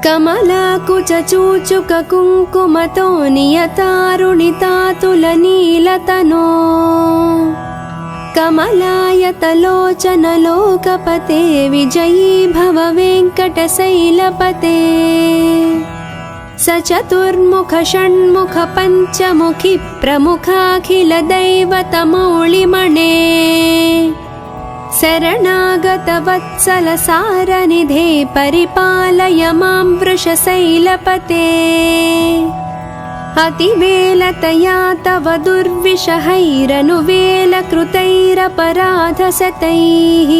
कमलाकुचूचुककुङ्कुमतो नियतारुणितातुलनीलतनो कमलायतलोचनलोकपते विजयी भव वेङ्कटशैलपते सचतुर्मुख षण्मुख पञ्चमुखि प्रमुखाखिलदैवतमौलिमणे शरणागतवत्सलसारनिधे परिपालय मां वृषशैलपते अतिवेलतया तव दुर्विषहैरनुवेलकृतैरपराधशतैः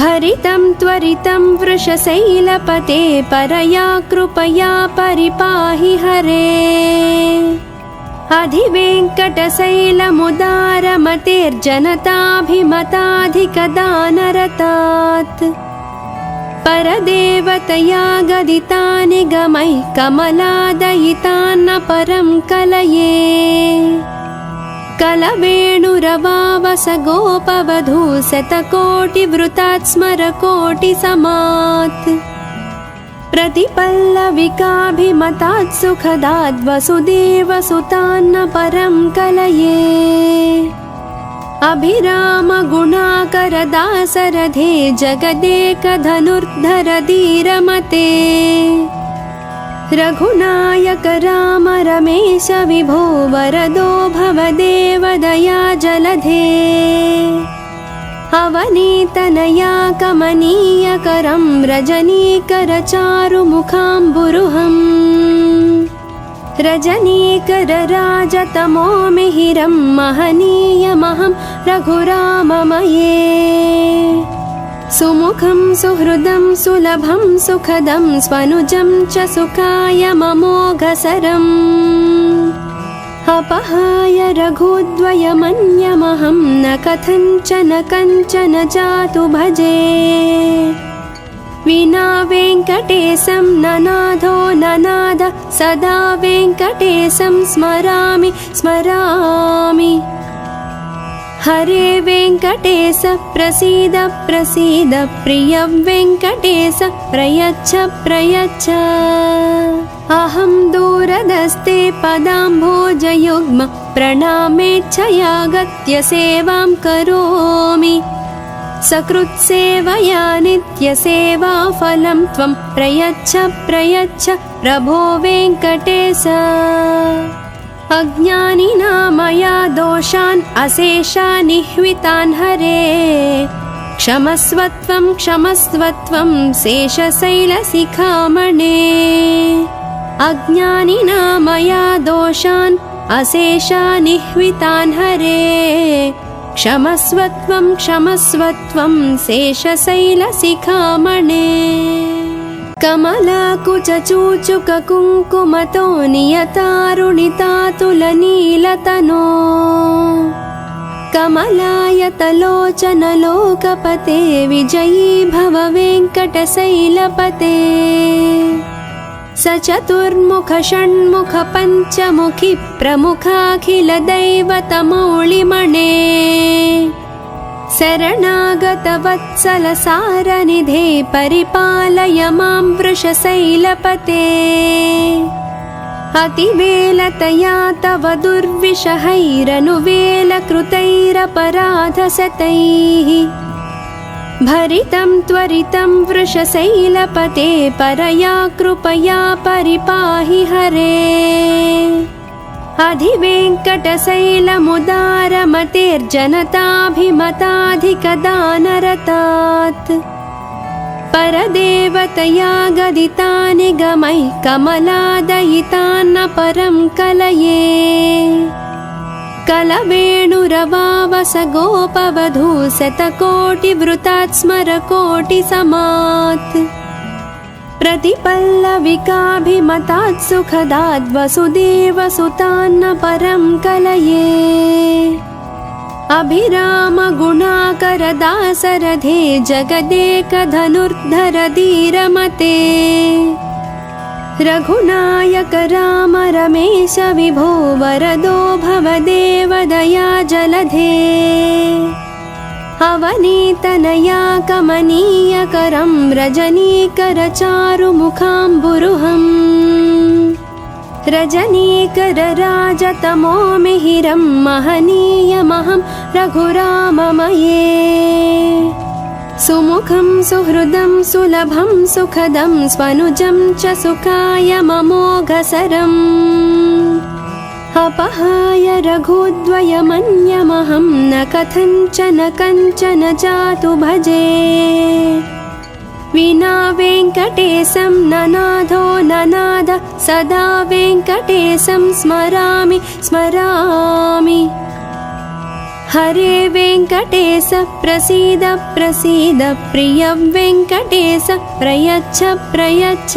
भरितं त्वरितं वृषशैलपते परया कृपया परिपाहि हरे अधिवेङ्कटशैलमुदारमतेर्जनताभिमताधिकदानरतात् परदेवतया गदितानि गमैः कमलादयितान्न परं कलये कलवेणुरवावस गोपवधू शतकोटिवृतात् स्मरकोटिसमात् प्रतिपल्लविकाभिमतात् सुखदाद् वसुदेवसुतान्न परं कलये अभिराम गुणाकरदासरथे जगदेकधनुर्धर धीरमते रघुनायक राम रमेश विभो वरदो भवदेव दया जलधे अवनीतनया कमनीयकरं रजनीकर चारुमुखाम्बुरुहम् रजनीकर राजतमो मिहिरं महनीयमहं रघुराममये सुमुखं सुहृदं सुलभं सुखदं स्वनुजं च सुखाय ममोघसरम् अपहाय रघुद्वयमन्यमहं न कथञ्चन कञ्चन जातु भजे विना वेङ्कटेशं ननाथो ननाद सदा वेङ्कटेशं स्मरामि स्मरामि हरे वेङ्कटेश प्रसीद प्रसीद प्रिय वेङ्कटेश प्रयच्छ प्रयच्छ अहं दूरदस्ते पदाम्भोजयुग्म प्रणामेच्छयागत्य सेवां करोमि सकृत्सेवया नित्यसेवाफलं त्वं प्रयच्छ प्रयच्छ प्रभो वेङ्कटेश अज्ञानिना मया दोषान् अशेषानिह्वितान् हरे क्षमस्वत्वं क्षमस्वत्वं शेषशैलशिखामणे अज्ञानिना मया दोषान् अशेषानिह्वितान् हरे क्षमस्वत्वं क्षमस्वत्वं शेषशैलशिखामणे कमलाकुचूचुककुङ्कुमतो नियतारुणितातुलनीलतनो कमलायतलोचनलोकपते विजयी भव वेङ्कटशैलपते सचतुर्मुख षण्मुख पञ्चमुखि प्रमुखाखिलदैवतमौलिमणे शरणागतवत्सलसारनिधे परिपालय मां वृषशैलपते अतिवेलतया तव दुर्विषहैरनुवेलकृतैरपराधशतैः भरितं त्वरितं वृषशैलपते परया कृपया परिपाहि हरे अधिवेङ्कटशैलमुदारमतेर्जनताभिमताधिकदानरतात् परदेवतया गदितानि गमैः कमलादयितान्न परं कलये कलवेणुरवावस गोपवधू शतकोटिवृतात् स्मरकोटिसमात् प्रतिपल्लविकाभिमतात् सुखदाद् वसुदेवसुतान्न परं कलये अभिराम गुणाकरदासरथे जगदेकधनुर्धर धीरमते रघुनायक राम रमेश विभो वरदो भवदेव दया जलधे अवनीतनया कमनीयकरं रजनीकरचारुमुखाम्बुरुहम् रजनीकरराजतमो मिहिरं महनीयमहं रघुराममये सुमुखं सुहृदं सुलभं सुखदं स्वनुजं च सुखाय ममोघसरम् अपहाय रघुद्वयमन्यमहं न कथञ्चन कञ्चन जातु भजे विना वेङ्कटेशं ननाथो ननाद सदा वेङ्कटेशं स्मरामि स्मरामि हरे वेङ्कटेश प्रसीद प्रसीद प्रिय वेङ्कटेश प्रयच्छ प्रयच्छ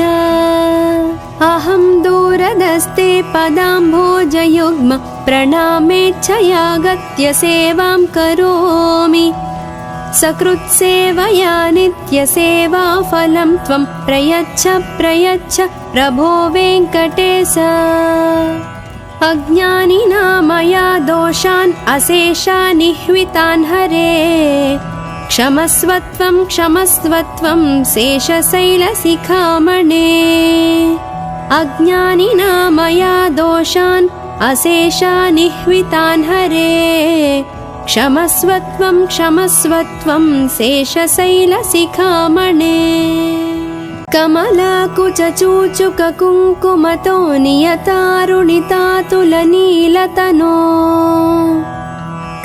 अहं दूरदस्ते पदाम्भोजयुग्म प्रणामेच्छयागत्य सेवां करोमि सकृत्सेवया नित्यसेवाफलं त्वं प्रयच्छ प्रयच्छ प्रभो वेङ्कटेश अज्ञानिना मया दोषान् अशेषानिह्वितान् हरे क्षमस्वत्वं क्षमस्वत्वं शेषशैलशिखामणे अज्ञानिना मया दोषान् अशेषानिह्वितान् हरे क्षमस्वत्वं क्षमस्वत्वं शेषशैलशिखामणे कमलाकुचूचुककुङ्कुमतो नियतारुणितातुलनीलतनो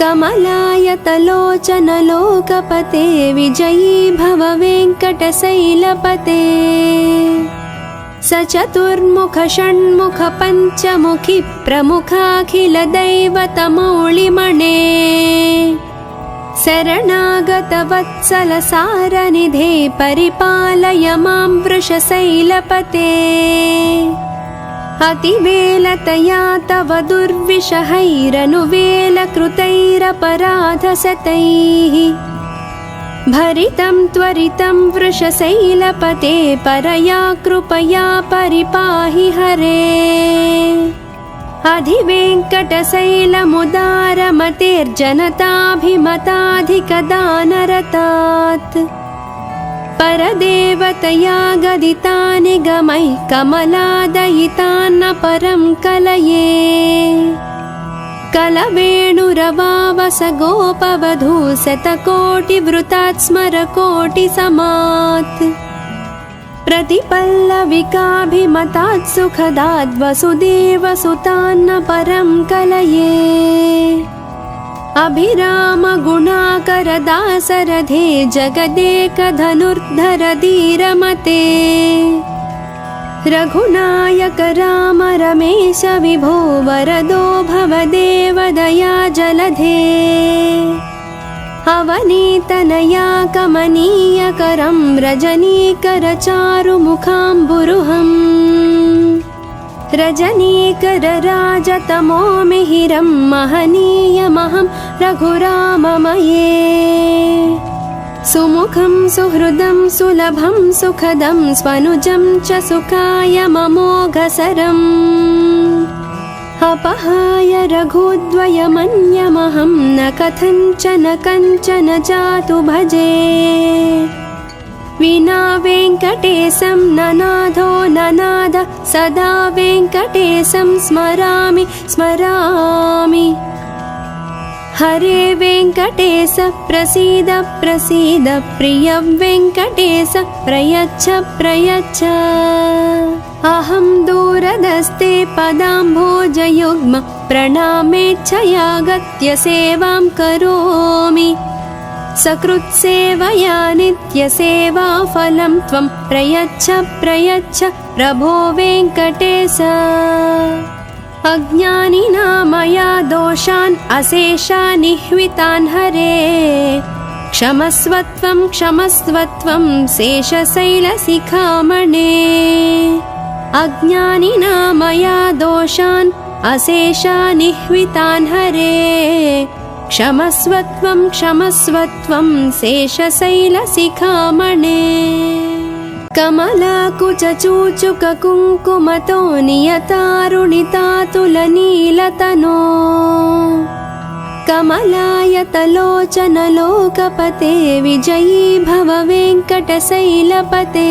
कमलायतलोचनलोकपते विजयी भव वेङ्कटशैलपते सचतुर्मुख षण्मुख पञ्चमुखि प्रमुखाखिलदैवतमौलिमणे शरणागतवत्सलसारनिधे परिपालय मां वृषशैलपते अतिवेलतया तव दुर्विषहैरनुवेलकृतैरपराधशतैः भरितं त्वरितं वृषशैलपते परया कृपया परिपाहि हरे अधिवेङ्कटशैलमुदारमतेर्जनताभिमताधिकदानरतात् परदेवतया गदितानि गमैः कमलादयितान्न परं कलये कलवेणुरवावस गोपवधू शतकोटिवृतात् स्मरकोटिसमात् प्रतिपल्लविकाभिमतात् सुखदात् वसुदेवसुतान्न परं कलये अभिरामगुणाकरदासरथे जगदेकधनुर्धर धीरमते रघुनायक राम रमेश विभो वरदो भवदेव दया जलधे अवनीतनया कमनीयकरं रजनीकरचारुमुखाम्बुरुहम् रजनीकरराजतमो मिहिरं महनीयमहं रघुराममये सुमुखं सुहृदं सुलभं सुखदं स्वनुजं च सुखाय ममोघसरम् अपहाय रघुद्वयमन्यमहं न कथञ्चन कञ्चन जातु भजे विना वेङ्कटेशं ननाथो ननाद सदा वेङ्कटेशं स्मरामि स्मरामि हरे वेङ्कटेश प्रसीद प्रसीद प्रिय वेङ्कटेश प्रयच्छ प्रयच्छ अहं दूरदस्ते पदाम्भोजयुग्म प्रणामेच्छयागत्य सेवां करोमि सकृत्सेवया नित्यसेवाफलं त्वं प्रयच्छ प्रयच्छ प्रभो वेङ्कटेश अज्ञानिना मया दोषान् अशेषानिह्वितान् हरे क्षमस्वत्वं क्षमस्वत्वं शेषशैलशिखामणे अज्ञानिना मया दोषान् अशेषानिह्वितान् हरे क्षमस्वत्वं क्षमस्वत्वं शेषशैलशिखामणे कमलाकुचूचुककुङ्कुमतो नियतारुणितातुलनीलतनो कमलायतलोचन लोकपते विजयी भव वेङ्कटशैलपते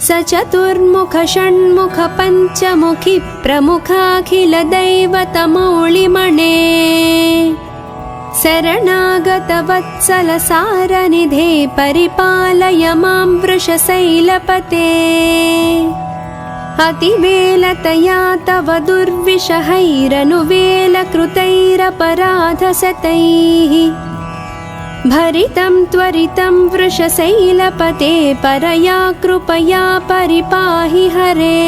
सचतुर्मुख षण्मुख पञ्चमुखी प्रमुखाखिल दैवतमौलिमणे शरणागत वत्सल सारनिधे परिपालय मां वृषशैलपते अतिवेलतया तव दुर्विषहैरनुवेलकृतैरपराधशतैः भरितं त्वरितं वृषशैलपते परया कृपया परिपाहि हरे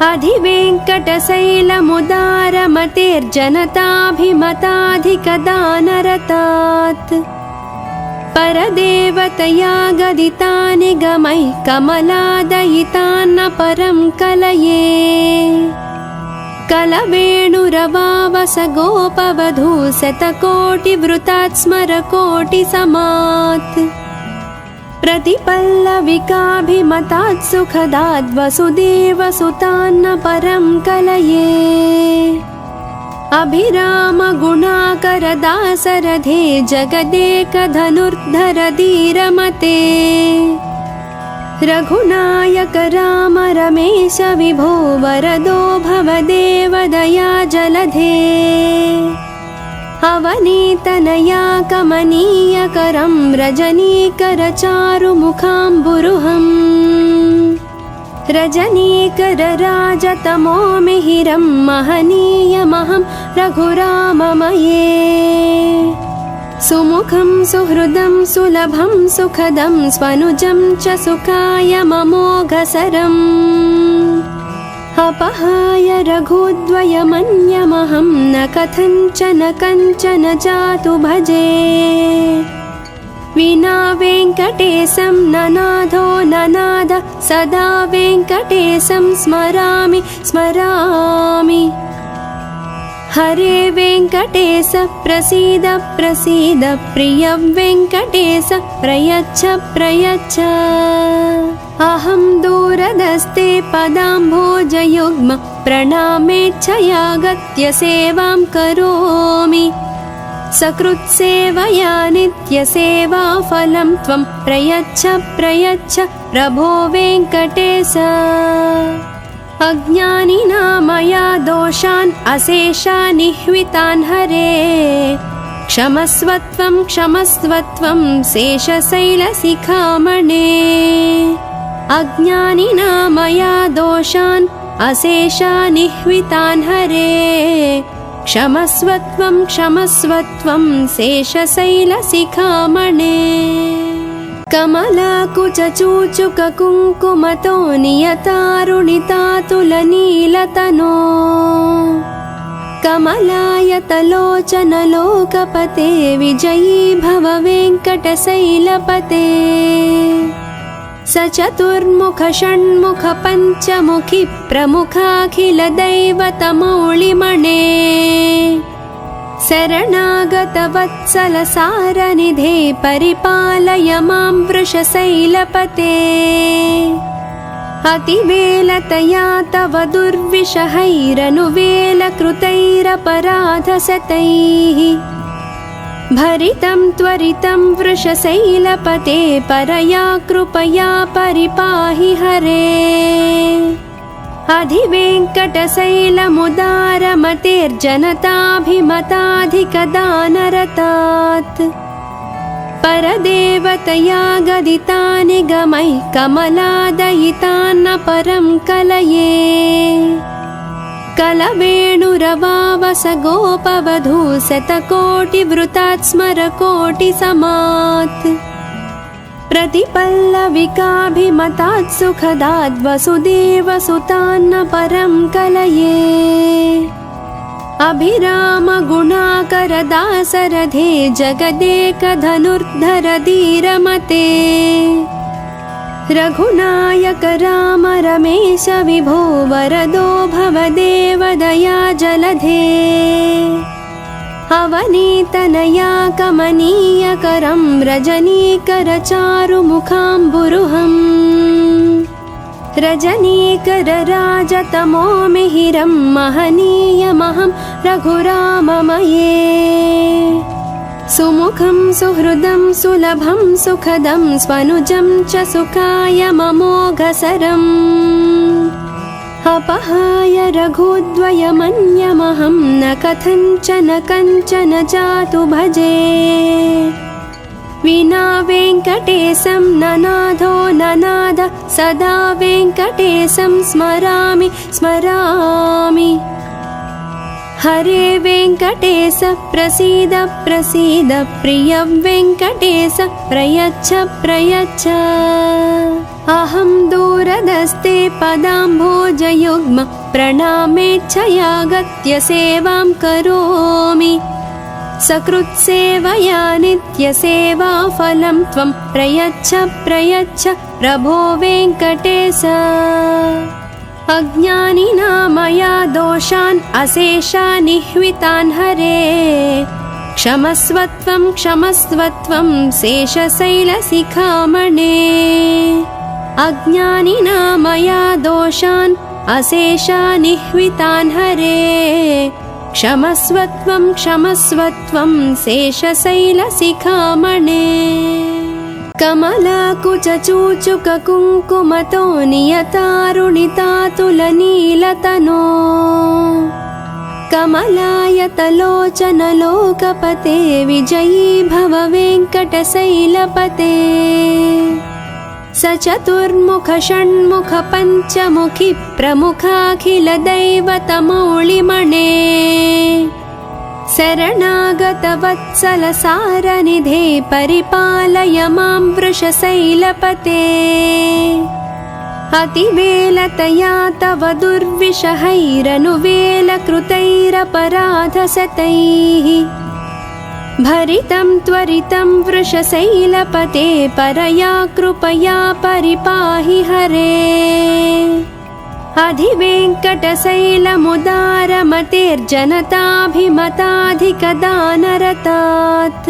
अधिवेङ्कटशैलमुदारमतेर्जनताभिमताधिकदानरतात् परदेवतया गदितानि गमैः कमलादयितान्न परं कलये कलवेणुरवावस गोपवधू शतकोटिवृतात् स्मरकोटिसमात् प्रतिपल्लविकाभिमतात् सुखदात् वसुदेवसुतान्न परं कलये अभिराम गुणाकर दासरथे जगदेकधनुर्धर धीरमते रघुनायक राम रमेश विभो वरदो भवदेवदया जलधे अवनीतनया कमनीयकरं रजनीकर चारुमुखाम्बुरुहम् रजनीकर राजतमो मिहिरं महनीयमहं रघुराममये सुमुखं सुहृदं सुलभं सुखदं स्वनुजं च सुखाय ममोघसरम् अपहाय रघुद्वयमन्यमहं न कथञ्चन कञ्चन जातु भजे विना वेङ्कटेशं ननाथो ननाद सदा वेङ्कटेशं स्मरामि स्मरामि हरे वेङ्कटेश प्रसीद प्रसीद प्रिय वेङ्कटेश प्रयच्छ प्रयच्छ अहं दूरदस्ते पदाम्भोजयुग्म प्रणामेच्छयागत्य सेवां करोमि सकृत्सेवया नित्यसेवाफलं त्वं प्रयच्छ प्रयच्छ प्रभो वेङ्कटेश अज्ञानिना मया दोषान् अशेषान् निह्वितान् हरे क्षमस्वत्वं क्षमस्वत्वं शेषशैलशिखामणे अज्ञानिना मया दोषान् अशेषान् निह्वितान् हरे क्षमस्वत्वं क्षमस्वत्वं शेषशैलशिखामणे कमलाकुचूचुककुङ्कुमतो नियतारुणितातुलनीलतनो कमलायतलोचन लोकपते विजयी भव वेङ्कटशैलपते सचतुर्मुख षण्मुख पञ्चमुखी प्रमुखाखिल दैवतमौलिमणे शरणागत वत्सल सारनिधे परिपालय मां वृषशैलपते अतिवेलतया तव दुर्विषहैरनुवेलकृतैरपराधशतैः भरितं त्वरितं वृषशैलपते परया कृपया परिपाहि हरे अधिवेङ्कटशैलमुदारमतेर्जनताभिमताधिकदानरतात् परदेवतया गदितानि गमैः कमलादयितान्न परं कलये कलवेणुरवावस गोपवधू शतकोटिवृतात् स्मरकोटिसमात् प्रतिपल्लविकाभिमतात् सुखदात् वसुदेवसुतान्न परं कलये अभिराम गुणाकर दासरथे जगदेकधनुर्धर धीरमते रघुनायक राम रमेश विभो वरदो भवदेवदया जलधे अवनीतनया कमनीयकरं रजनीकर चारुमुखाम्बुरुहम् रजनीकरराजतमो मिहिरं महनीयमहं रघुराममये सुमुखं सुहृदं सुलभं सुखदं स्वनुजं च सुखाय ममोघसरम् अपहाय रघुद्वयमन्यमहं न कथञ्चन कञ्चन जातु भजे विना वेङ्कटेशं ननाथो ननाद सदा वेङ्कटेशं स्मरामि स्मरामि हरे वेङ्कटेश प्रसीद प्रसीद प्रिय वेङ्कटेश प्रयच्छ प्रयच्छ अहं दूरदस्ते पदाम्भोजयुग्म प्रणामेच्छयागत्य सेवां करोमि सकृत्सेवया नित्यसेवाफलं त्वं प्रयच्छ प्रयच्छ प्रभो वेङ्कटेश अज्ञानिना मया दोषान् अशेषान् निह्वितान् हरे क्षमस्वत्वं क्षमस्वत्वं शेषशैलशिखामणे अज्ञानिना मया दोषान् अशेषान् निह्वितान् हरे क्षमस्वत्वं क्षमस्वत्वं शेषशैलशिखामणे कमलाकुचूचुककुङ्कुमतो नियतारुणितातुलनीलतनो कमलायतलोचनलोकपते विजयी भव वेङ्कटशैलपते सचतुर्मुख षण्मुख पञ्चमुखि प्रमुखाखिलदैवतमौलिमणे शरणागतवत्सलसारनिधे परिपालय मां वृषशैलपते अतिवेलतया तव दुर्विषहैरनुवेलकृतैरपराधशतैः भरितं त्वरितं वृषशैलपते परया कृपया परिपाहि हरे अधिवेङ्कटशैलमुदारमतेर्जनताभिमताधिकदानरतात्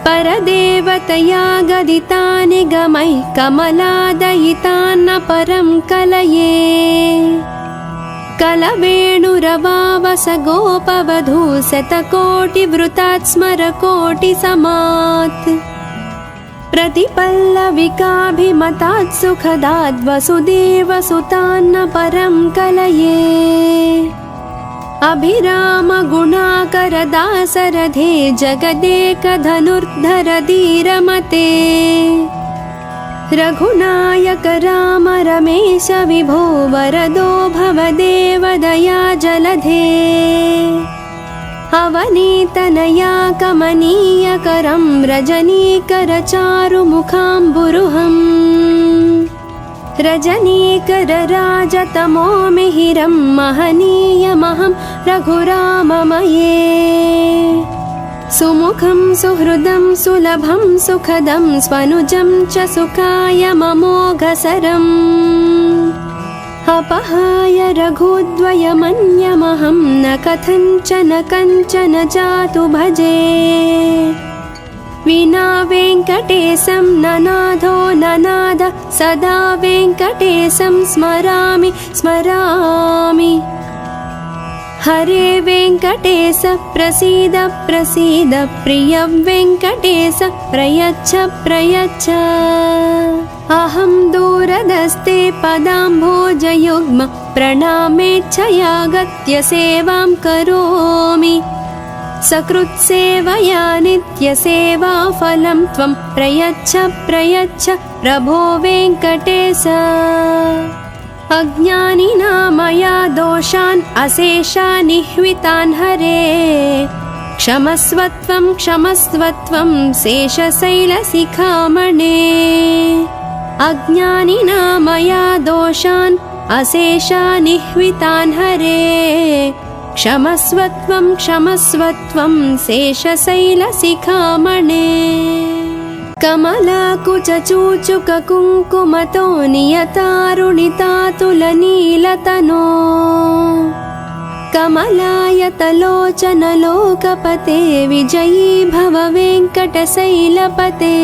परदेवतया गदितानि गमैः कमलादयितान्न परं कलये कलवेणुरवावस गोपवधू शतकोटिवृतात् स्मरकोटिसमात् प्रतिपल्लविकाभिमतात् सुखदाद् वसुदेवसुतान्न परं कलये अभिरामगुणाकरदासरथे जगदेकधनुर्धर धीरमते रघुनायक राम रमेश विभो वरदो भवदेव दया जलधे अवनीतनया कमनीयकरं रजनीकरचारुमुखाम्बुरुहम् रजनीकरराजतमो मिहिरं महनीयमहं रघुराममये सुमुखं सुहृदं सुलभं सुखदं स्वनुजं च सुखाय ममोघसरम् अपहाय रघुद्वयमन्यमहं न कथञ्चन कञ्चन जातु भजे विना वेङ्कटेशं ननाथो ननाद सदा वेङ्कटेशं स्मरामि स्मरामि हरे वेङ्कटेश प्रसीद प्रसीद प्रिय वेङ्कटेश प्रयच्छ प्रयच्छ अहं दूरदस्ते पदाम्भोजयुग्म प्रणामेच्छयागत्य सेवां करोमि सकृत्सेवया नित्यसेवाफलं त्वं प्रयच्छ प्रयच्छ प्रभो वेङ्कटेश अज्ञानिना मया दोषान् अशेषान् निह्वितान् हरे क्षमस्वत्वं क्षमस्वत्वं शेषशैलशिखामणे अज्ञानिना मया दोषान् अशेषान् निह्वितान् हरे क्षमस्वत्वं क्षमस्वत्वं शेषशैलशिखामणे कमलाकुचूचुककुङ्कुमतो नियतारुणितातुलनीलतनो कमलायतलोचनलोकपते विजयी भव वेङ्कटशैलपते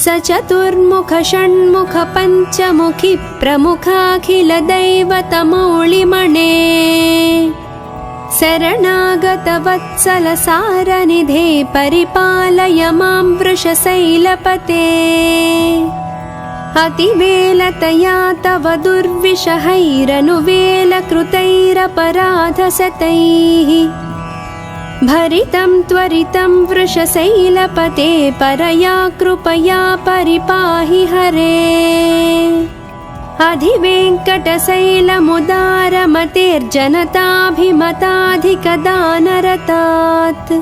स चतुर्मुख षण्मुख पञ्चमुखी प्रमुखाखिलदैवतमौलिमणे शरणागतवत्सलसारनिधे परिपालय मां वृषशैलपते अतिवेलतया तव दुर्विषहैरनुवेलकृतैरपराधशतैः भरितं त्वरितं वृषशैलपते परया कृपया परिपाहि हरे अधिवेङ्कटशैलमुदारमतेर्जनताभिमताधिकदानरतात्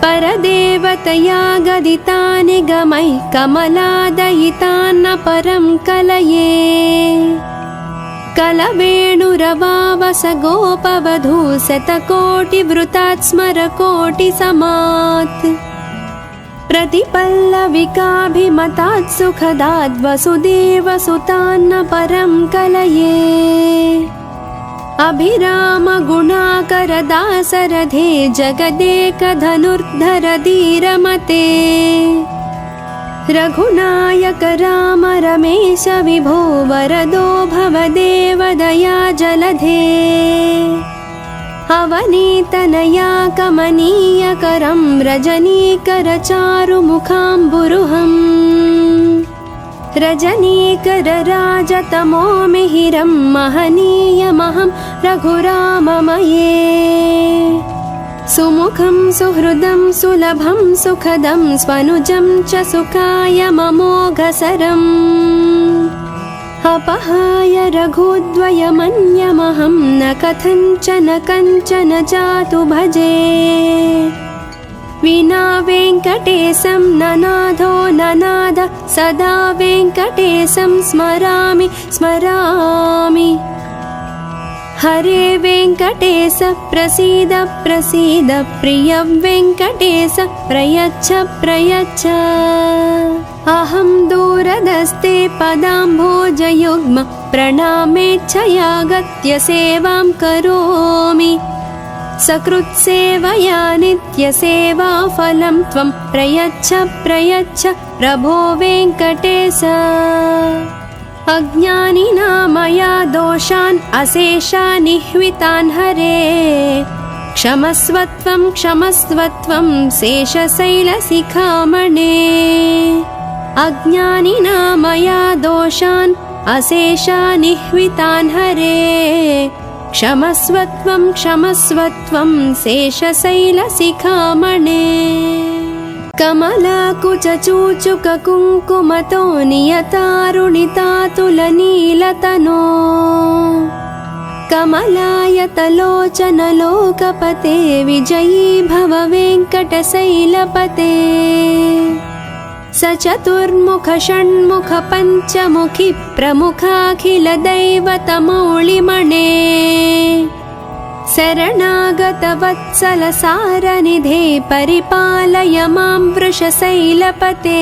परदेवतया गदितानि गमैः कमलादयितान्न परं कलये कलवेणुरवावस गोपवधू शतकोटिवृतात् स्मरकोटिसमात् प्रतिपल्लविकाभिमतात् सुखदाद् वसुदेवसुतान्न परं कलये अभिरामगुणाकरदासरथे जगदेकधनुर्धर धीरमते रघुनायक राम रमेश विभो वरदो भवदेव दया जलधे अवनीतनया कमनीयकरं रजनीकर चारुमुखाम्बुरुहम् रजनीकर राजतमो मिहिरं महनीयमहं रघुराममये सुमुखं सुहृदं सुलभं सुखदं स्वनुजं च सुखाय ममोघसरम् अपहाय रघुद्वयमन्यमहं न कथञ्चन कञ्चन जातु भजे विना वेङ्कटेशं ननाथो ननाद सदा वेङ्कटेशं स्मरामि स्मरामि हरे वेङ्कटेश प्रसीद प्रसीद प्रिय वेङ्कटेश प्रयच्छ प्रयच्छ अहं दूरदस्ते पदाम्भोजयुग्म प्रणामेच्छयागत्य सेवां करोमि सकृत्सेवया नित्यसेवाफलं त्वं प्रयच्छ प्रयच्छ प्रभो वेङ्कटेश अज्ञानिना मया दोषान् अशेषान् निह्वितान् हरे क्षमस्वत्वं क्षमस्वत्वं शेषशैलशिखामणे अज्ञानिना मया दोषान् अशेषान् निह्वितान् हरे क्षमस्वत्वं क्षमस्वत्वं शेषशैलशिखामणे कमलाकुचूचुककुङ्कुमतो नियतारुणितातुलनीलतनो कमलायतलोचनलोकपते विजयी भव वेङ्कटशैलपते स चतुर्मुख षण्मुख पञ्चमुखी प्रमुखाखिलदैवतमौलिमणे शरणागतवत्सलसारनिधे परिपालय मां वृषशैलपते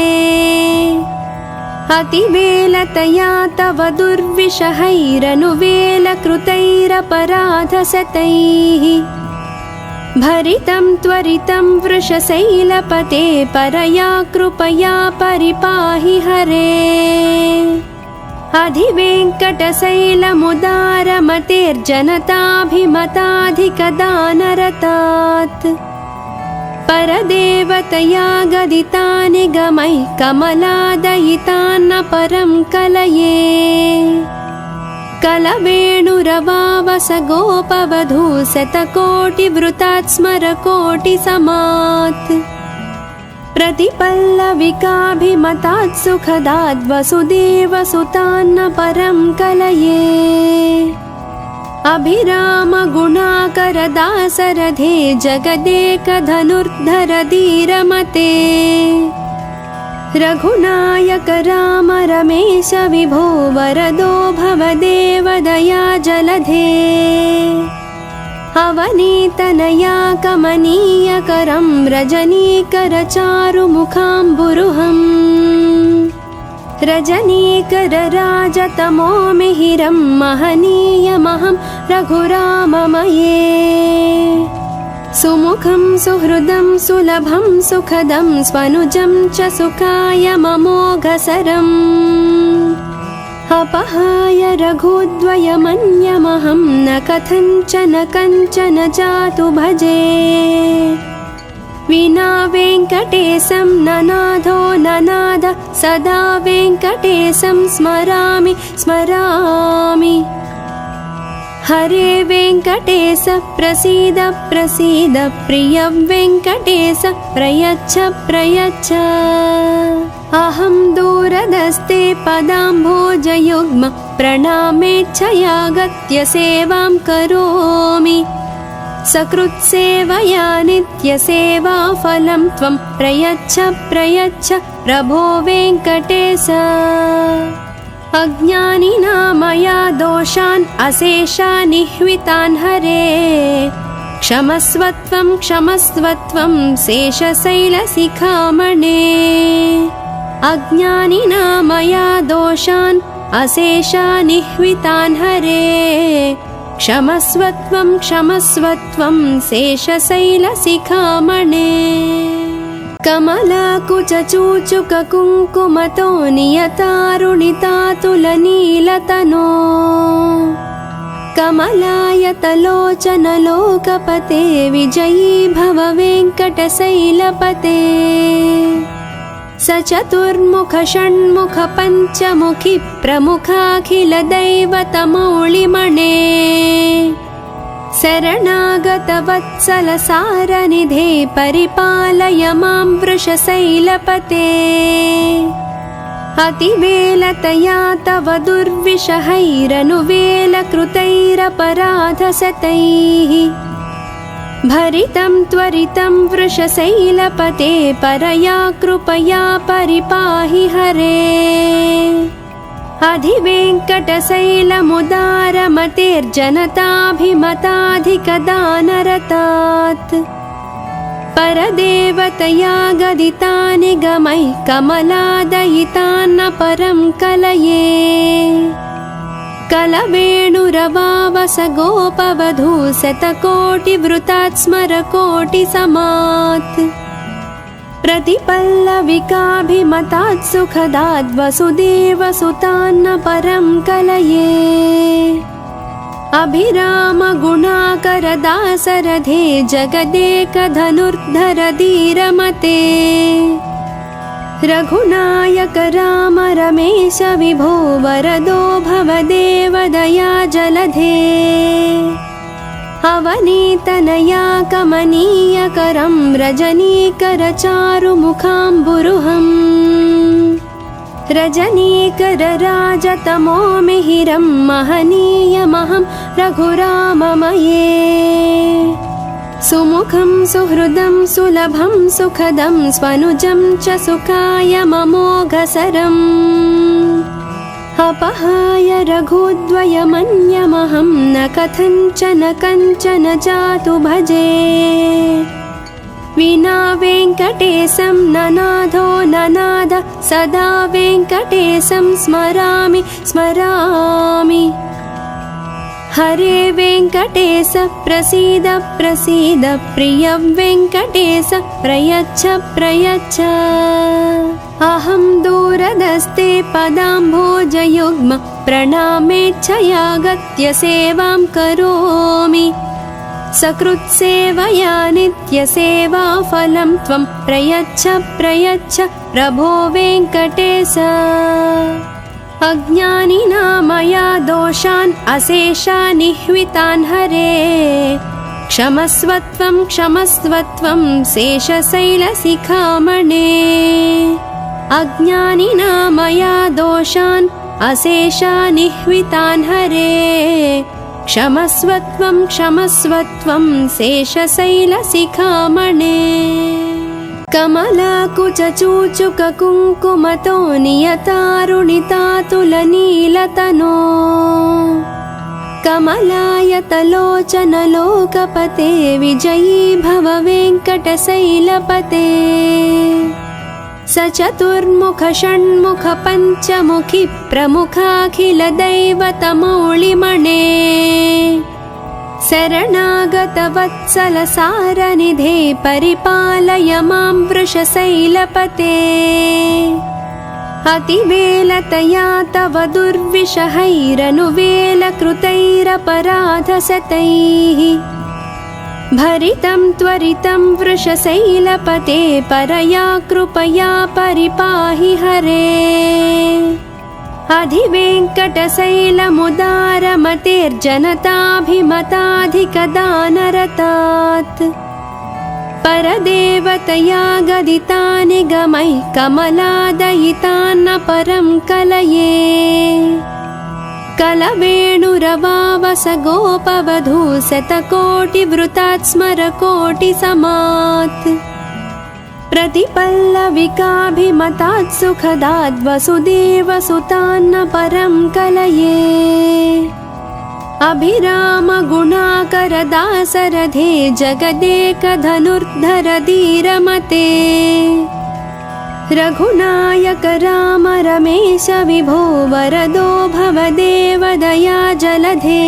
अतिवेलतया तव दुर्विषहैरनुवेलकृतैरपराधशतैः भरितं त्वरितं वृषशैलपते परया कृपया परिपाहि हरे अधिवेङ्कटशैलमुदारमतेर्जनताभिमताधिकदानरतात् परदेवतया गदितानि गमैः कमलादयितान्न परं कलये कलवेणुरवावस गोपवधू शतकोटिवृतात् स्मरकोटिसमात् प्रतिपल्लविकाभिमतात् सुखदाद् वसुदेवसुतान्न परं कलये अभिरामगुणाकरदासरथे जगदेकधनुर्धर धीरमते रघुनायक राम रमेश विभो वरदो भवदेव दया जलधे अवनीतनया कमनीयकरं रजनीकर चारुमुखाम्बुरुहम् रजनीकर राजतमो मिहिरं महनीयमहं रघुराममये सुमुखं सुहृदं सुलभं सुखदं स्वनुजं च सुखायममोघसरम् अपहाय रघुद्वयमन्यमहं न कथञ्चन कञ्चन जातु भजे विना वेङ्कटेशं ननाथो ननाद सदा वेङ्कटेशं स्मरामि स्मरामि हरे वेङ्कटेश प्रसीद प्रसीद प्रिय वेङ्कटेश प्रयच्छ प्रयच्छ अहं दूरदस्ते पदाम्भोजयुग्म प्रणामेच्छयागत्य सेवां करोमि सकृत्सेवया नित्यसेवाफलं त्वं प्रयच्छ प्रयच्छ प्रभो वेङ्कटेश अज्ञानिना मया दोषान् अशेषानिह्वितान् हरे क्षमस्वत्वं क्षमस्वत्वं शेषशैलशिखामणे अज्ञानिना मया दोषान् अशेषानिह्वितान् हरे क्षमस्वत्वं क्षमस्वत्वं शेषशैलशिखामणे कमलाकुचूचुककुङ्कुमतो नियतारुणितातुलनीलतनो कमलायतलोचनलोकपते विजयी भव वेङ्कटशैलपते सचतुर्मुख षण्मुख पञ्चमुखि प्रमुखाखिलदैवतमौलिमणे शरणागतवत्सलसारनिधे परिपालय मां वृषशैलपते अतिवेलतया तव दुर्विषहैरनुवेलकृतैरपराधशतैः भरितं त्वरितं वृषशैलपते परया कृपया परिपाहि हरे अधिवेङ्कटशैलमुदारमतेर्जनताभिमताधिकदानरतात् परदेवतया गदितानि गमैः कमलादयितान्न परं कलये कलवेणुरवावस गोपवधू शतकोटिवृतात् स्मरकोटिसमात् प्रतिपल्लविकाभिमतात् सुखदात् वसुदेवसुतान्न परं कलये अभिरामगुणाकरदासरथे जगदेकधनुर्धर धीरमते रघुनायक राम रमेश विभो वरदो भवदेव दया जलधे अवनीतनया कमनीयकरं रजनीकरचारुमुखाम्बुरुहम् रजनीकरराजतमो मिहिरं महनीयमहं रघुराममये सुमुखं सुहृदं सुलभं सुखदं स्वनुजं च सुखायममोघसरम् अपहाय रघुद्वयमन्यमहं न कथञ्चन कञ्चन जातु भजे विना वेङ्कटेशं ननाथो ननाद सदा वेङ्कटेशं स्मरामि स्मरामि हरे वेङ्कटेश प्रसीद प्रसीद प्रिय वेङ्कटेश प्रयच्छ प्रयच्छ अहं दूरदस्ते पदाम्भोजयुग्म प्रणामेच्छयागत्य सेवां करोमि सकृत्सेवया नित्यसेवाफलं त्वं प्रयच्छ प्रयच्छ प्रभो वेङ्कटेश अज्ञानिना मया दोषान् अशेषानिह्वितान् हरे क्षमस्वत्वं क्षमस्वत्वं शेषशैलशिखामणे अज्ञानिना मया दोषान् अशेषानिह्वितान् हरे क्षमस्वत्वं क्षमस्वत्वं शेषशैलशिखामणे कमलाकुचूचुककुङ्कुमतो नियतारुणितातुलनीलतनो कमलायतलोचनलोकपते विजयी भव वेङ्कटशैलपते सचतुर्मुख षण्मुख पञ्चमुखि प्रमुखाखिलदैवतमौलिमणे शरणागतवत्सलसारनिधे परिपालय मां वृषशैलपते अतिवेलतया तव दुर्विषहैरनुवेलकृतैरपराधशतैः भरितं त्वरितं वृषशैलपते परया कृपया परिपाहि हरे अधिवेङ्कटशैलमुदारमतेर्जनताभिमताधिकदानरतात् परदेवतया गदितानि गमैः कमलादयितान्न परं कलये कलवेणुरवावस गोपवधू शतकोटिवृतात् स्मरकोटिसमात् प्रतिपल्लविकाभिमतात् सुखदात् वसुदेवसुतान्न परं कलये अभिरामगुणाकरदासरथे जगदेकधनुर्धर धीरमते रघुनायक राम रमेश विभो वरदो भवदेव दया जलधे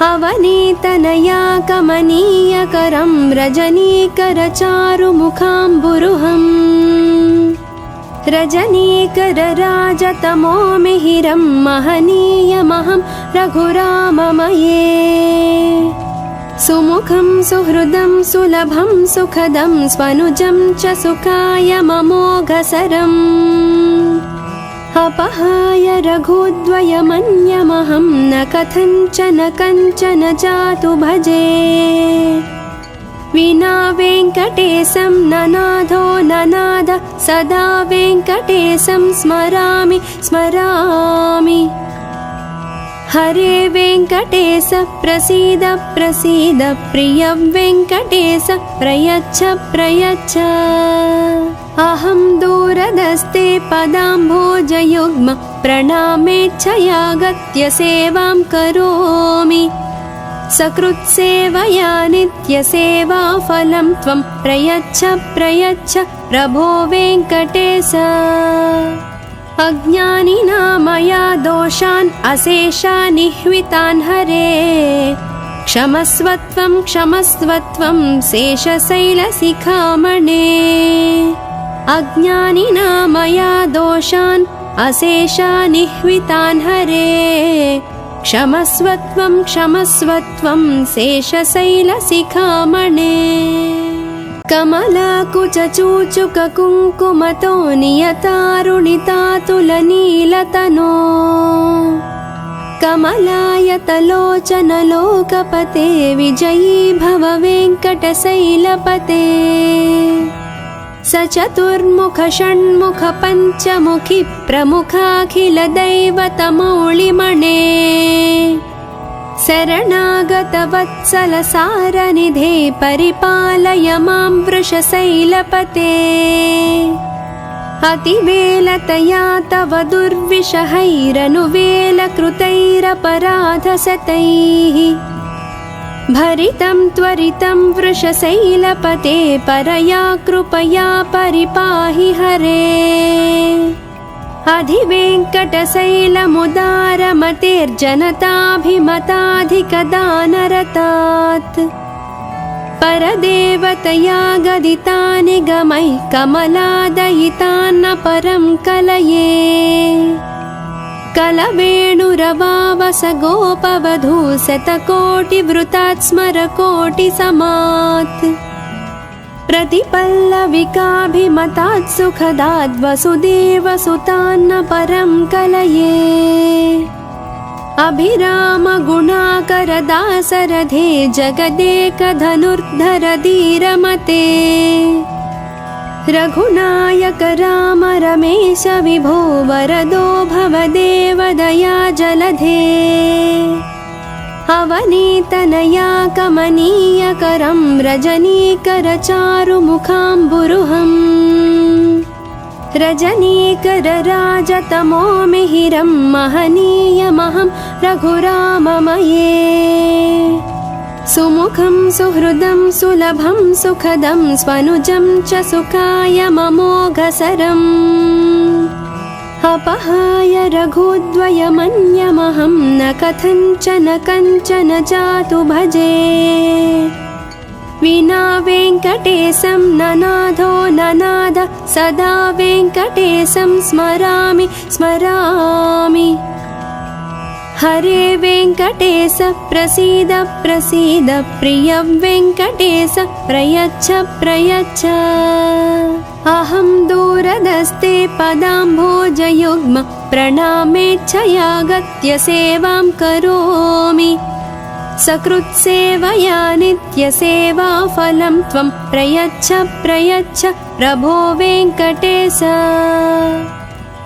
अवनीतनया कमनीयकरं रजनीकरचारुमुखाम्बुरुहम् रजनीकरराजतमो मिहिरं महनीयमहं रघुराममये सुमुखं सुहृदं सुलभं सुखदं स्वनुजं च सुखाय ममोघसरम् अपहाय रघुद्वयमन्यमहं न कथञ्चन कञ्चन जातु भजे विना वेङ्कटेशं ननाथो ननाद सदा वेङ्कटेशं स्मरामि स्मरामि हरे वेङ्कटेश प्रसीद प्रसीद प्रिय वेङ्कटेश प्रयच्छ प्रयच्छ अहं दूरदस्ते पदाम्भोजयुग्म प्रणामेच्छयागत्य सेवां करोमि सकृत्सेवया नित्यसेवाफलं त्वं प्रयच्छ प्रयच्छ प्रभो वेङ्कटेश अज्ञानिना मया दोषान् अशेषान् निह्वितान् हरे क्षमस्वत्वं क्षमस्वत्वं शेषशैलशिखामणे अज्ञानिना मया दोषान् अशेषान् निह्वितान् हरे क्षमस्वत्वं क्षमस्वत्वं शेषशैलशिखामणे कमलाकुचूचुककुङ्कुमतो नियतारुणितातुलनीलतनो कमलायतलोचनलोकपते विजयी भव वेङ्कटशैलपते सचतुर्मुख षण्मुख पञ्चमुखि प्रमुखाखिलदैवतमौलिमणे शरणागतवत्सलसारनिधे परिपालय मां वृषशैलपते अतिवेलतया तव दुर्विषहैरनुवेलकृतैरपराधशतैः भरितं त्वरितं वृषशैलपते परया कृपया परिपाहि हरे अधिवेङ्कटशैलमुदारमतेर्जनताभिमताधिकदानरतात् परदेवतया गदितानि गमैः कमलादयितान्न परं कलये कलवेणुरवावस गोपवधू शतकोटिवृतात् स्मरकोटिसमात् प्रतिपल्लविकाभिमतात् सुखदात् वसुदेवसुतान्न परं कलये अभिरामगुणाकरदासरथे जगदेकधनुर्धर धीरमते रघुनायक राम रमेश विभो वरदो भवदेव दया जलधे अवनीतनया कमनीयकरं रजनीकरचारुमुखाम्बुरुहम् रजनीकरराजतमो मिहिरं महनीयमहं रघुराममये सुमुखं सुहृदं सुलभं सुखदं स्वनुजं च सुखाय ममोघसरम् अपहाय रघुद्वयमन्यमहं न कथञ्चन कञ्चन जातु भजे विना वेङ्कटेशं ननाथो ननाद सदा वेङ्कटेशं स्मरामि स्मरामि हरे वेङ्कटेश प्रसीद प्रसीद प्रिय वेङ्कटेश प्रयच्छ प्रयच्छ अहं दूरदस्ते पदाम्भोजयुग्म प्रणामेच्छयागत्य सेवां करोमि सकृत्सेवया नित्यसेवाफलं त्वं प्रयच्छ प्रयच्छ प्रभो वेङ्कटेश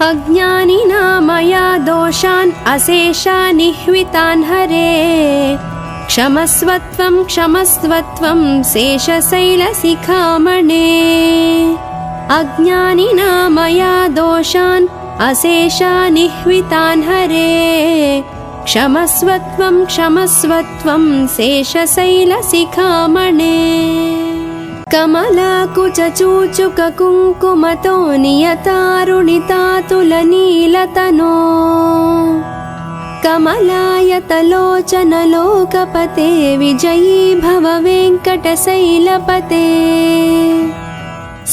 अज्ञानिना मया दोषान् अशेषानिह्वितान् हरे क्षमस्वत्वं क्षमस्वत्वं शेषशैलशिखामणे अज्ञानिना मया दोषान् अशेषानिह्वितान् हरे क्षमस्वत्वं क्षमस्वत्वं शेषशैलशिखामणे कमलाकुचूचुककुङ्कुमतो नियतारुणितातुलनीलतनो कमलायतलोचनलोकपते विजयी भव वेङ्कटशैलपते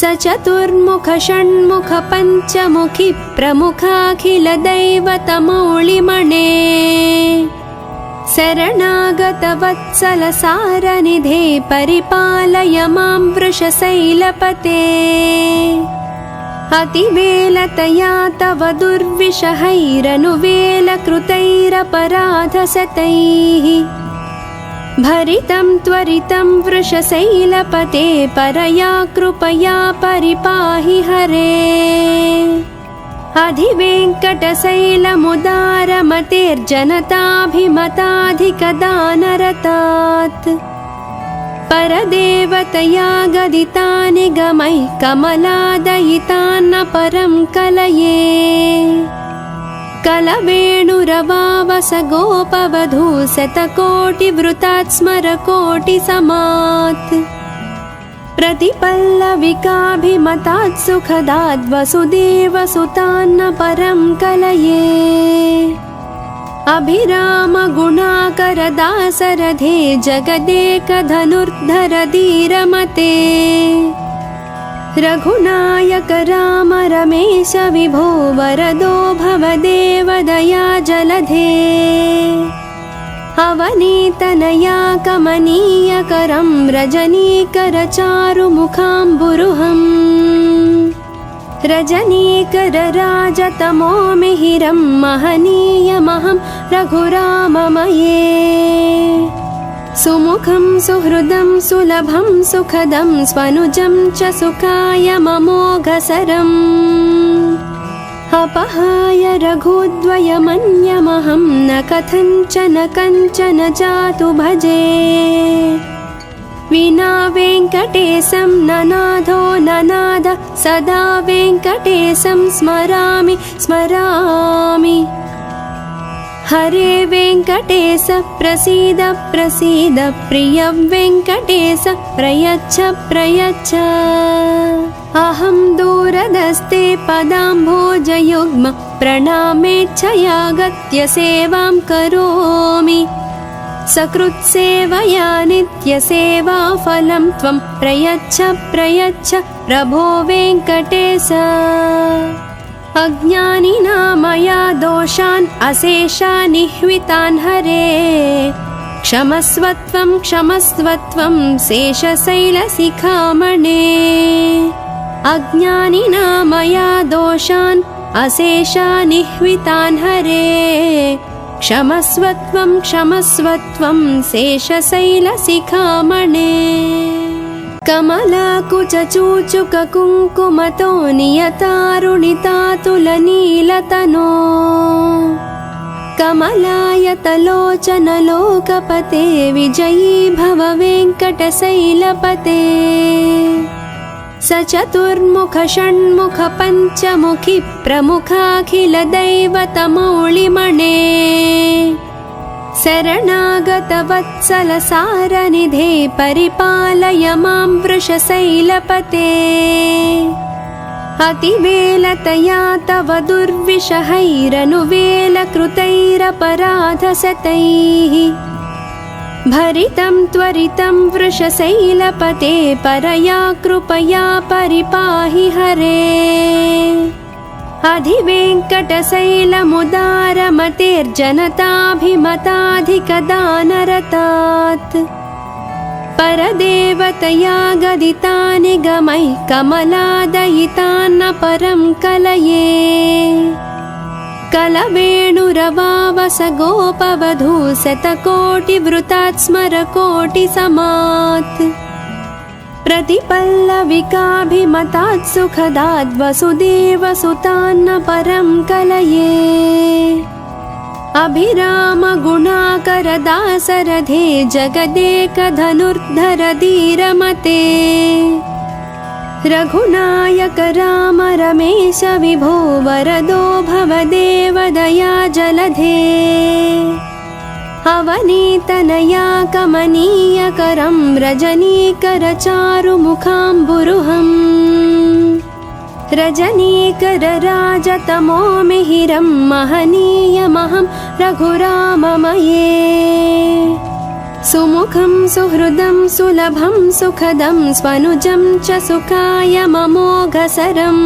सचतुर्मुख षण्मुख पञ्चमुखि प्रमुखाखिलदैवतमौलिमणे शरणागतवत्सलसारनिधे परिपालय मां वृषशैलपते अतिवेलतया तव दुर्विषहैरनुवेलकृतैरपराधशतैः भरितं त्वरितं वृषशैलपते परया कृपया परिपाहि हरे अधिवेङ्कटशैलमुदारमतेर्जनताभिमताधिकदानरतात् परदेवतया गदितानि गमैः कमलादयितान्न परं कलये कलवेणुरवावस गोपवधू शतकोटिवृतात् स्मरकोटिसमात् प्रतिपल्लविकाभिमतात् सुखदाद् वसुदेवसुतान्न परं कलये अभिरामगुणाकरदासरथे जगदेकधनुर्धर धीरमते रघुनायक राम रमेश विभो वरदो भवदेव दया जलधे अवनीतनया कमनीयकरं रजनीकर चारुमुखाम्बुरुहम् रजनीकर राजतमो मिहिरं महनीयमहं रघुराममये सुमुखं सुहृदं सुलभं सुखदं स्वनुजं च सुखाय ममोघसरम् अपहाय रघुद्वयमन्यमहं न कथञ्चन कञ्चन जातु भजे विना वेङ्कटेशं ननाथो ननाद सदा वेङ्कटेशं स्मरामि स्मरामि हरे वेङ्कटेश प्रसीद प्रसीद प्रिय वेङ्कटेश प्रयच्छ प्रयच्छ अहं दूरदस्ते पदाम्भोजयुग्म प्रणामेच्छयागत्य सेवां करोमि सकृत्सेवया नित्यसेवाफलं त्वं प्रयच्छ प्रयच्छ प्रभो वेङ्कटेश अज्ञानिना मया दोषान् अशेषानिह्वितान् हरे क्षमस्वत्वं क्षमस्वत्वं शेषशैलशिखामणे अज्ञानिना मया दोषान् अशेषानिह्वितान् हरे क्षमस्वत्वं क्षमस्वत्वं शेषशैलशिखामणे कमलाकुचूचुककुङ्कुमतो नियतारुणितातुलनीलतनो कमलायतलोचनलोकपते विजयी भव वेङ्कटशैलपते सचतुर्मुख षण्मुख पञ्चमुखि प्रमुखाखिलदैवतमौलिमणे शरणागतवत्सलसारनिधे परिपालय मां वृषशैलपते अतिवेलतया तव दुर्विषहैरनुवेलकृतैरपराधशतैः भरितं त्वरितं वृषशैलपते परया कृपया परिपाहि हरे अधिवेङ्कटशैलमुदारमतेर्जनताभिमताधिकदानरतात् परदेवतया गदिता निगमैः कमलादयितान्न परं कलये कलवेणुरवावस गोपवधू शतकोटिवृतात् स्मरकोटिसमात् प्रतिपल्लविकाभिमतात् सुखदात् वसुदेवसुतान्न परं कलये अभिरामगुणाकरदासरथे जगदेकधनुर्धर धीरमते रघुनायक राम रमेश विभो वरदो भवदेव दया जलधे अवनीतनया कमनीयकरं रजनीकर चारुमुखाम्बुरुहम् रजनीकर राजतमो मिहिरं महनीयमहं रघुराममये सुमुखं सुहृदं सुलभं सुखदं स्वनुजं च सुखाय ममोघसरम्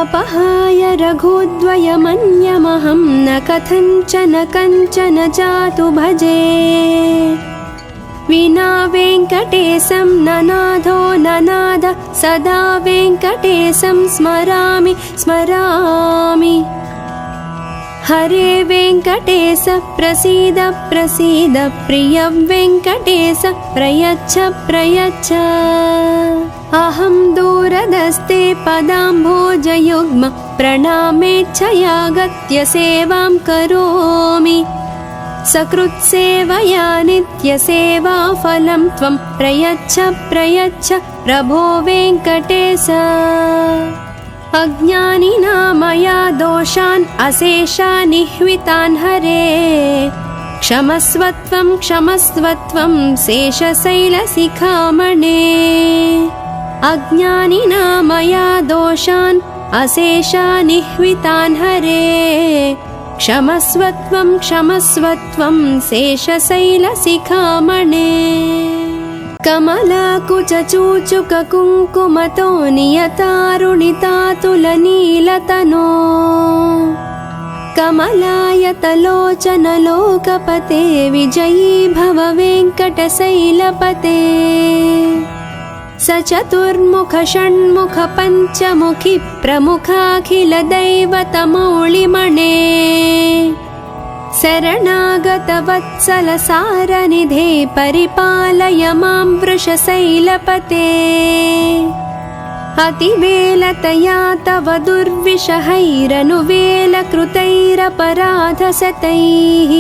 अपहाय रघुद्वयमन्यमहं न कथञ्चन कञ्चन जातु भजे विना वेङ्कटेशं ननाथो ननाद सदा वेङ्कटेशं स्मरामि स्मरामि हरे वेङ्कटेश प्रसीद प्रसीद प्रिय वेङ्कटेश प्रयच्छ प्रयच्छ अहं दूरदस्ते पदाम्भोजयुग्म प्रणामेच्छयागत्य सेवां करोमि सकृत्सेवया नित्यसेवाफलं त्वं प्रयच्छ प्रयच्छ प्रभो वेङ्कटेश अज्ञानिना मया दोषान् अशेषान् निह्वितान् हरे क्षमस्वत्वं क्षमस्वत्वं शेषशैलशिखामणे अज्ञानिना मया दोषान् अशेषान् निह्वितान् हरे क्षमस्वत्वं क्षमस्वत्वं शेषशैलशिखामणे कमलाकुचूचुककुङ्कुमतो नियतारुणितातुलनीलतनो कमलायतलोचनलोकपते विजयी भव वेङ्कटशैलपते सचतुर्मुख षण्मुख पञ्चमुखि प्रमुखाखिलदैवतमौलिमणे शरणागतवत्सल सारनिधे परिपालय मां वृषशैलपते अतिवेलतया तव दुर्विषहैरनुवेलकृतैरपराधशतैः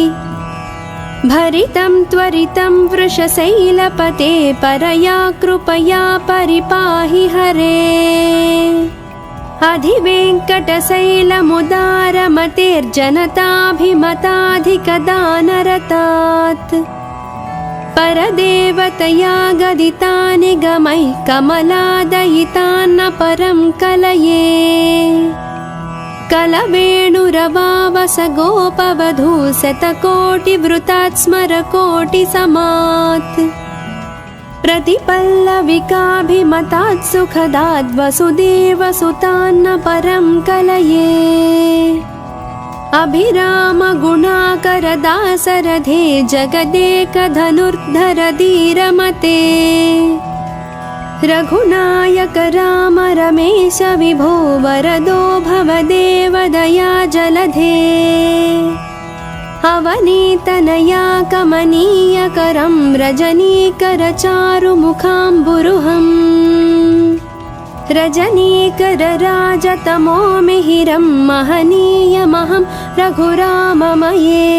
भरितं त्वरितं वृषशैलपते परया कृपया परिपाहि हरे अधिवेङ्कटशैलमुदारमतेर्जनताभिमताधिकदानरतात् परदेवतया गदिता निगमैः कमलादयितान्न परं कलये कलवेणुरवावस गोपवधू शतकोटिवृतात् स्मरकोटिसमात् प्रतिपल्लविकाभिमतात् सुखदात् वसुदेवसुतान्न परं कलये अभिरामगुणाकरदासरथे जगदेकधनुर्धर धीरमते रघुनायक राम रमेश विभो वरदो भवदेव दया जलधे अवनीतनया कमनीयकरं रजनीकर चारुमुखाम्बुरुहम् रजनीकर राजतमो मिहिरं महनीयमहं रघुराममये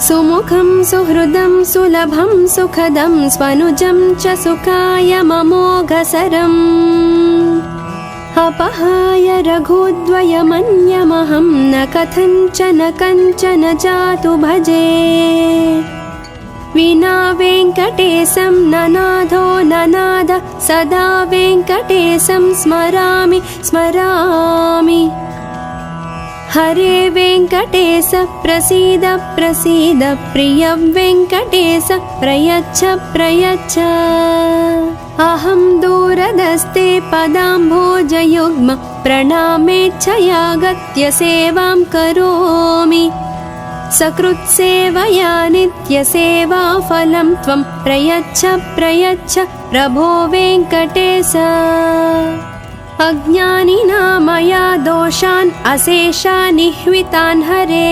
सुमुखं सुहृदं सुलभं सुखदं स्वनुजं च सुखाय ममोघसरम् अपहाय रघुद्वयमन्यमहं न कथञ्चन कञ्चन जातु भजे विना वेङ्कटेशं ननाथो ननाद सदा वेङ्कटेशं स्मरामि स्मरामि हरे वेङ्कटेश प्रसीद प्रसीद प्रिय वेङ्कटेश प्रयच्छ प्रयच्छ अहं दूरदस्ते पदाम्भोजयुग्म प्रणामेच्छयागत्य सेवां करोमि सकृत्सेवया नित्यसेवाफलं त्वं प्रयच्छ प्रयच्छ प्रभो वेङ्कटेश अज्ञानिना मया दोषान् अशेषान् निह्वितान् हरे